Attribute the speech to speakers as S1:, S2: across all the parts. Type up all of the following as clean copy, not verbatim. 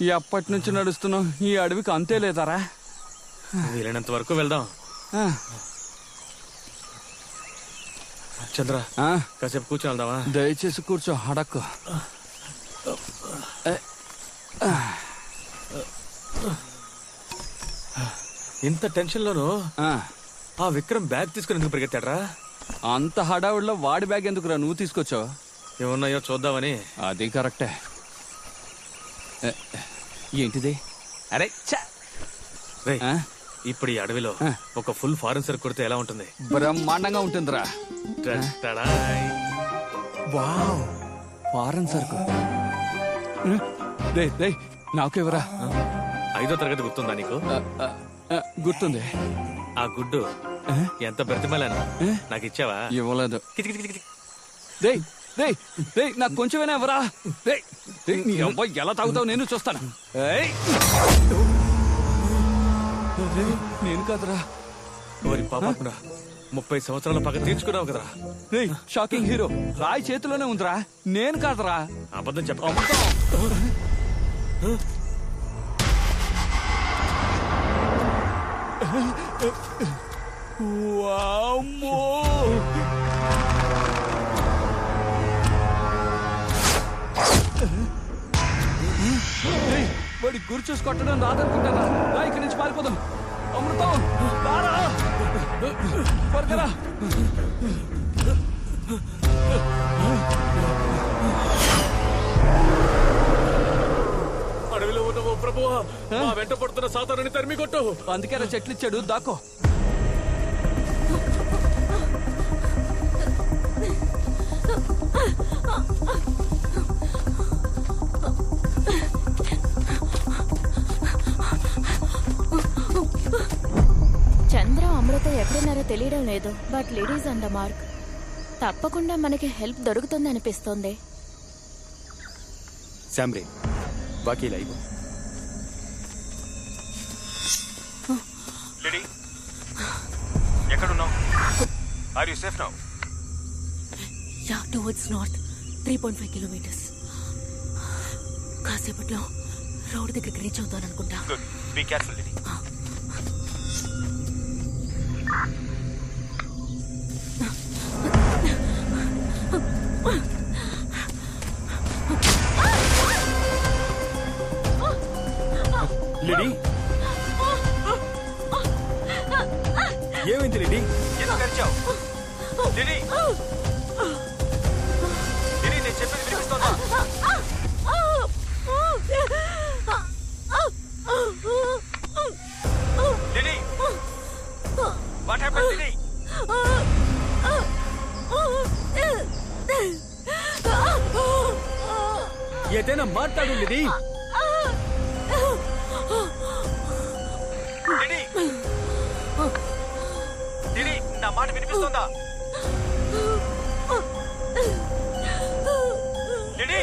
S1: ఎప్పటి నుంచి నడుస్తున్నావు? ఈ అడవికి అంతే లేదారా?
S2: వీలైనంత వరకు వెళ్దాం. చంద్ర, కాసేపు కూర్చొని వెళ్దామా?
S1: దయచేసి కూర్చో, అడక్కు.
S2: ఇంత టెన్షన్ లోను ఆ విక్రమ్ బ్యాగ్ తీసుకుని ఎందుకు పరిగెత్తాడ్రా?
S1: అంత హడావుడిలో వాడి బ్యాగ్ ఎందుకురా నువ్వు తీసుకొచ్చావు?
S2: ఏమున్నాయో చూద్దామని.
S1: అది కరెక్టే. ఏంటిది?
S2: అరే ఇప్పుడు ఈ అడవిలో ఒక ఫుల్ ఫారెన్ సరుకు కొడితే ఎలా ఉంటుంది?
S1: బ్రహ్మాండంగా ఉంటుందిరా. వావ్, ఫారెన్ సరుకు. నాకెవరా?
S2: 5వ తరగతి గుర్తుందా నీకు?
S1: గుర్తుంది.
S2: ఆ గుడ్డు ఎంత బ్రతిమలాను నాకు ఇచ్చావా?
S1: ఇవ్వలేదు. నాకు కొంచెమైనా ఎవరా? ఎలా తాగుతావు నేను చూస్తాను. నేను కాదురా.
S2: ఓరి పాపరా, 30 సంవత్సరాల పగ తీర్చుకున్నావు కదరా.
S1: షాకింగ్ హీరో రాయి చేతిలోనే ఉందిరా. నేను కాదురా.
S2: అబద్ధం చెప్ప.
S1: వామ్మో, వాడి గురి చూసి కొట్టడం రాదనుకుంటారా? ఇక్కడి నుంచి పారిపోదాం. అమృతం, త్వరగా.
S2: అడవిలో ఉన్న ఓ ప్రభువా, మా వెంట పడుతున్న సాతానుని తరిమి కొట్టు.
S1: అందుకే చెట్లు ఇచ్చాడు, దాకో.
S3: చంద్ర, అమృత ఎక్కడున్నారో తెలియడం లేదు. బట్ లేడీస్ అండ్ మార్క్ తప్పకుండా మనకి హెల్ప్ దొరుకుతుంది అనిపిస్తోంది.
S2: శామ్రీ, బాకీ లైవ్. లేడీ, ఎక్కడున్నావు? Are you safe now?
S4: Yeah, towards north 3.5 kilometres. కాసేపట్లో రోడ్ దగ్గరికి రీచ్ అవుతాను అనుకుంటా.
S2: Good, be careful lady. Lady, ఏమైంది లేడీ? ఎందుకు అరిచావు? లేడీ, లేడీ, నేను చెప్పేది వినిపిస్తోందా? Lady, what happened lady? ఏదైనా మాట్లాడు లేడీ. లేడీ, లేడీ, నా మాట వినిపిస్తోందా? Lady,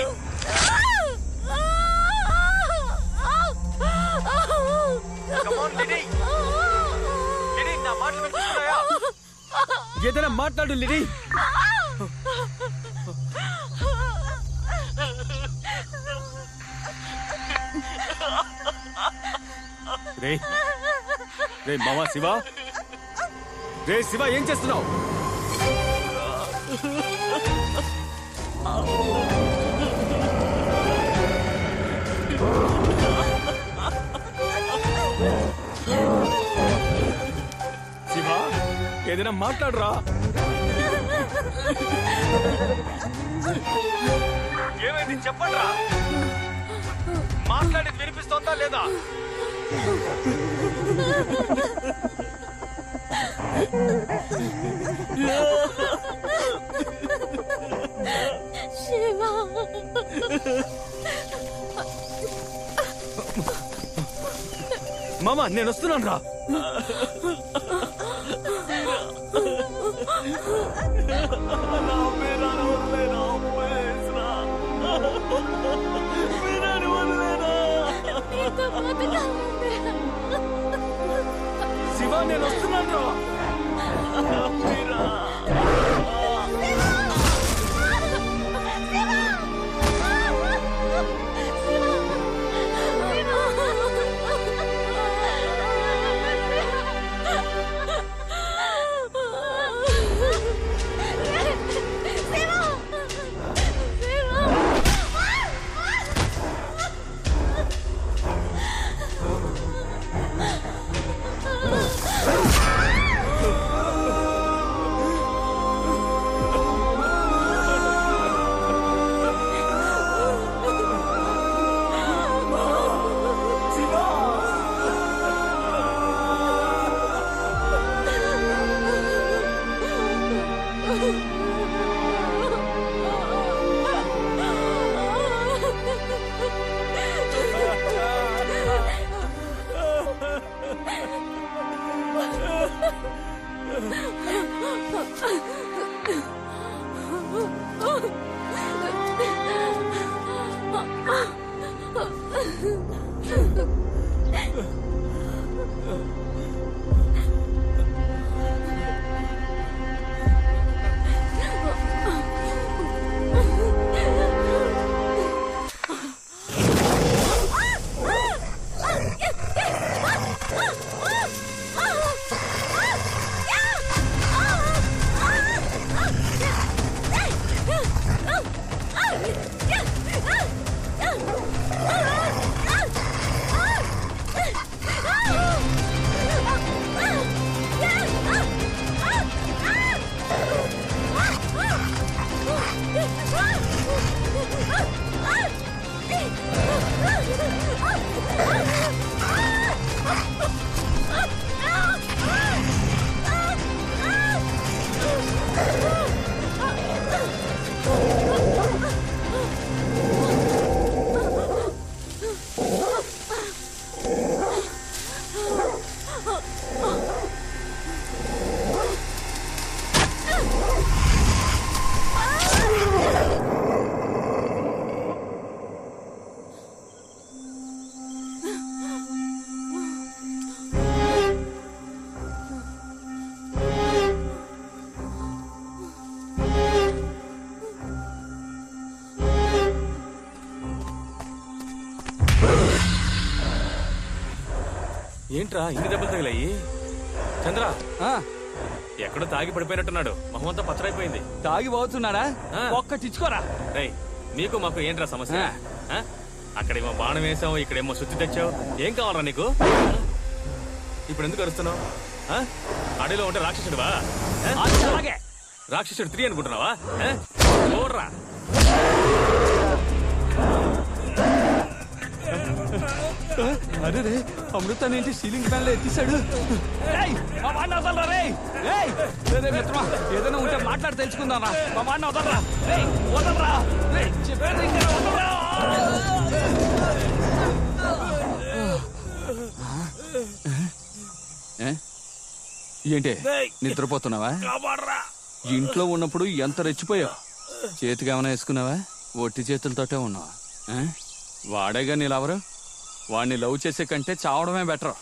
S2: come on lady. Lady, నా మాటలు వినిపిస్తున్నాయా? ఏదైనా మాట్లాడు లేడీ. రే మావా శివ, రే శివ, ఏం చేస్తున్నావు? శివ, ఏదైనా మాట్లాడరా. ఏమైంది చెప్పండిరా. మాట్లాడేది వినిపిస్తోందా లేదా?
S4: శివ,
S2: మామా, నేను వస్తున్నాను రా. శివ, నేను వస్తున్నాను రా. ఏంట్రా ఇన్ని దెబ్బలు తగిలాయి? చంద్ర
S1: ఆ,
S2: ఎక్కడో తాగి పడిపోయినట్టున్నాడు. మొహమంతా పచ్చరైపోయింది.
S1: తాగి పోతున్నాడా?
S2: ఆ.
S1: ఒక్కటిచ్చుకోరా.
S2: రేయ్, నీకు మాకు ఏంట్రా సమస్య? ఆ? అక్కడేమో బాణం వేసావు, ఇక్కడేమో సుత్తి తెచ్చావు. ఏం కావాలరా నీకు? ఇప్పుడు ఎందుకు అరుస్తున్నావు? అడవిలో ఉంటే రాక్షసుడివా?
S1: అలాగే
S2: రాక్షసుడు 3 అనుకుంటున్నావా? చూడరా.
S1: అరే రే, అమృతాన్ని ఏంటి సీలింగ్ ఫ్యాన్ లో ఎత్తిసాడు? రేయ్, మా వాడిని వదలరా రేయ్. రేయ్, రే మిత్రమా, ఏదైనా ఉంటే మాట్లాడి తెలుసుకుందాం రా. మా వాడిని వదలరా. రేయ్, వదలరా. రేయ్, చెప్పేది ఇంకా వదలరా. ఏంటి నిద్రపోతున్నావా? ఇంట్లో ఉన్నప్పుడు ఎంత రెచ్చిపోయావు. చేతికి ఏమైనా వేసుకున్నావా? ఒట్టి చేతులతోటే ఉన్నావా? వాడేగా నీ లవరు. వాడిని లవ్ చేసే కంటే చావడమే బెటర్.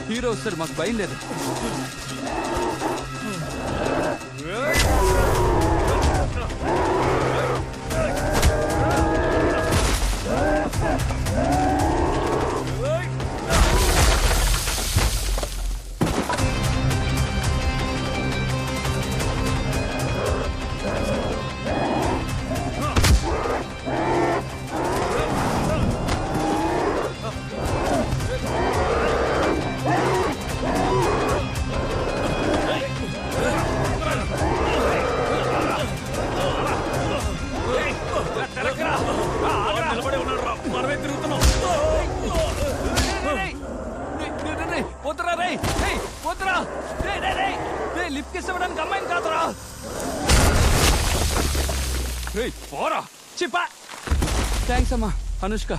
S1: హీరో వస్తాడు, మాకు భయం లేదు. లిఫ్ట్ ఇవ్వడానికి అమ్మాయిని కాదురా. పోరా చిప్పా. థ్యాంక్స్ అమ్మా అనుష్క.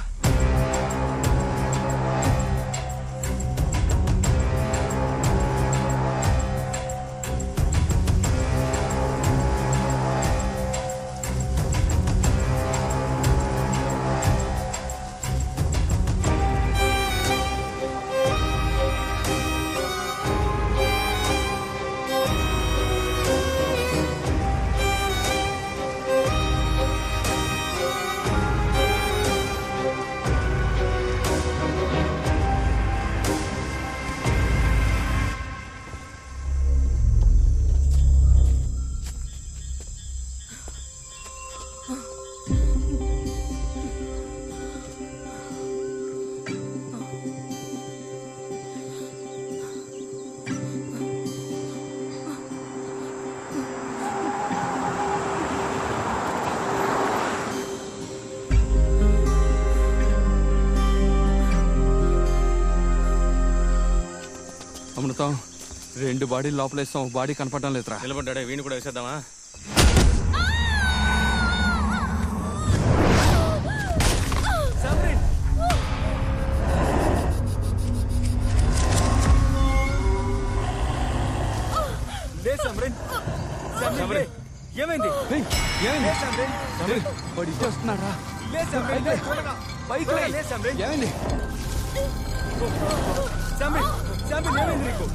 S1: 2 బాడీలు లోపలేస్తాం, ఒక బాడీ కనపడడం లేదురా.
S2: నిలబడ్డాడే, వీణు కూడా వేసేద్దామా?
S5: ఏమైంది?
S1: ఏయ్, ఏమైంది? ఏయ్, వాడు ఇచ్చేస్తున్నాడు రా. బైక్ లే. ఏమైంది?
S5: ఏమైంది నీకు?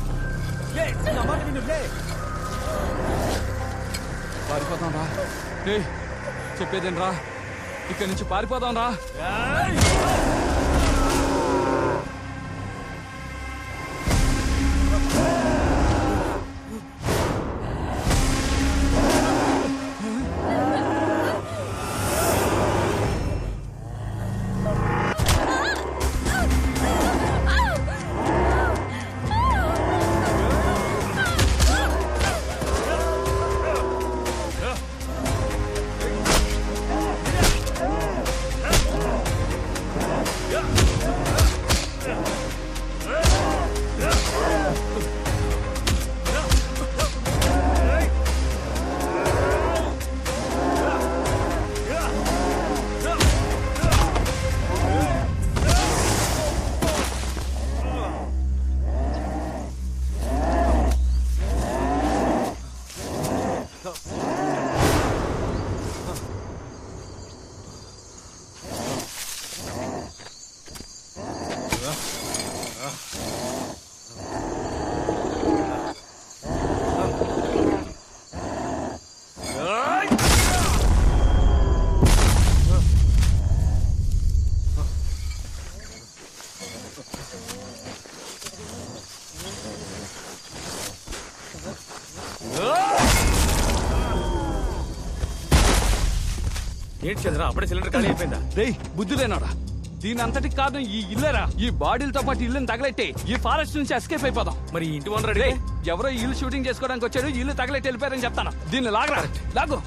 S5: నా మాట విను, లే.
S1: పారిపోతాం రా. ఏయ్, చెప్పేదేం రా, ఇక్కడి నుంచి పారిపోదాం రా.
S2: ఏంటి చంద్ర, అప్పుడే సిలిండర్ ఖాళీ అయిపోయిందా?
S1: రేయ్, బుద్ధి లేనాడా, దీని అంతటికి కారణం ఈ ఇల్లేరా. ఈ బాడీలతో పాటు ఇల్లుని తగలెట్టి ఈ ఫారెస్ట్ నుంచి ఎస్కేప్ అయిపోదాం.
S2: మరి ఈ ఇంటి ఓనర్
S1: రేయ్, ఎవరో ఇల్లు షూటింగ్ చేసుకోవడానికి వచ్చాడు, ఇల్లు తగలెట్టి వెళ్ళిపోయారని చెప్తాను. దీన్ని లాగరా, లాగు.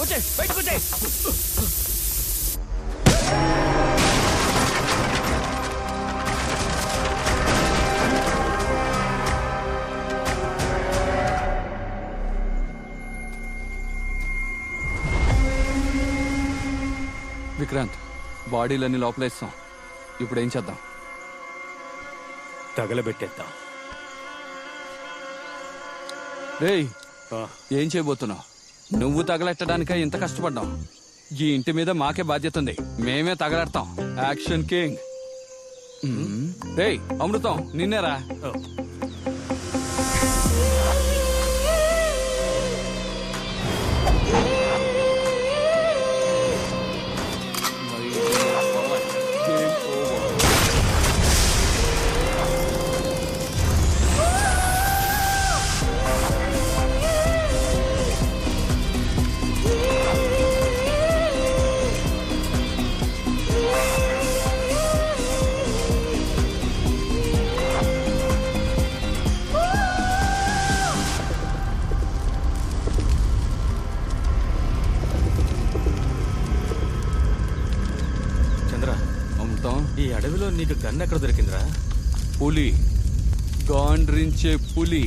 S1: వచ్చే బయటకు వచ్చే. విక్రాంత్, బాడీలన్నీ లోపలేస్తాం. ఇప్పుడు ఏం చేద్దాం?
S2: తగలబెట్టేద్దాం.
S1: రేయ్, ఏం చేయబోతున్నావు? నువ్వు తగలెట్టడానికే ఇంత కష్టపడ్డాం. ఈ ఇంటి మీద మాకే బాధ్యత ఉంది, మేమే తగలెడతాం. Action king. రేయ్ అమృతం, నిన్నేరా.
S2: ఈ అడవిలో నీకు గన్ ఎక్కడ దొరికిందిరా?
S1: పులి, గాండ్రించే పులి.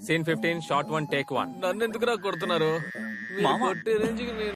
S2: Scene 15 shot 1 take 1.
S1: నన్ను ఎందుకురా కొడుతున్నారు? మీరు
S6: మామ.
S1: కొట్టే రేంజ్కి నేను